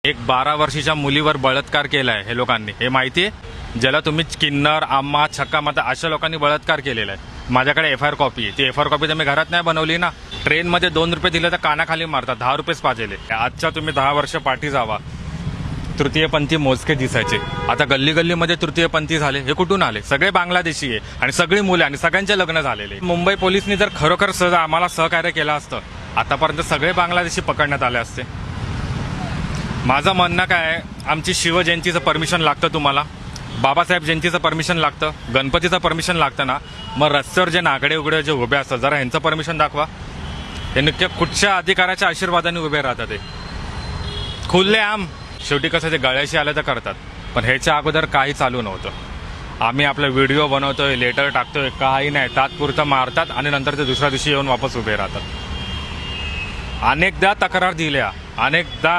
एक 12 वर्षाच्या मुलीवर बलात्कार केलाय हे लोकांनी, हे माहिती आहे? ज्याला तुम्ही किन्नर, आम्मा, छक्का माता अशा लोकांनी बलात्कार केलेला आहे. माझ्याकडे एफ आय आर कॉपी आहे. ती एफ आय आर कॉपी तर मी घरात नाही बनवली ना. ट्रेनमध्ये 2 रुपये दिले तर कानाखाली मारतात, 10 रुपयेच पाहिजे. आजच्या तुम्ही 10 वर्ष पाठी जावा, तृतीयपंथी मोजके दिसायचे. आता गल्ली गल्लीमध्ये तृतीयपंथी झाले. हे कुठून आले? सगळे बांगलादेशी आहे आणि सगळी मुले आणि सगळ्यांचे लग्न झालेले. मुंबई पोलिसनी जर खरोखर आम्हाला सहकार्य केलं असतं, आतापर्यंत सगळे बांगलादेशी पकडण्यात आले असते. माझं म्हणणं काय आहे, आमची शिवजयंतीचं परमिशन लागतं तुम्हाला, बाबासाहेब जयंतीचं परमिशन लागतं, गणपतीचं परमिशन लागतं ना. मग रस्त्यावर जे नागडे उघडे जे उभे असतात, जरा ह्यांचं परमिशन दाखवा. हे नक्की कुठच्या अधिकाराच्या आशीर्वादाने उभे राहतात? ते खुल्ले आम. शेवटी कसं ते गळ्याशी आलं तर करतात, पण ह्याच्या अगोदर काही चालू नव्हतं. आम्ही आपला व्हिडिओ बनवतोय, लेटर टाकतोय, काही नाही, तात्पुरतं मारतात आणि नंतर ते दुसऱ्या दिवशी येऊन वापस उभे राहतात. अनेकदा तक्रार दिल्या, अनेकदा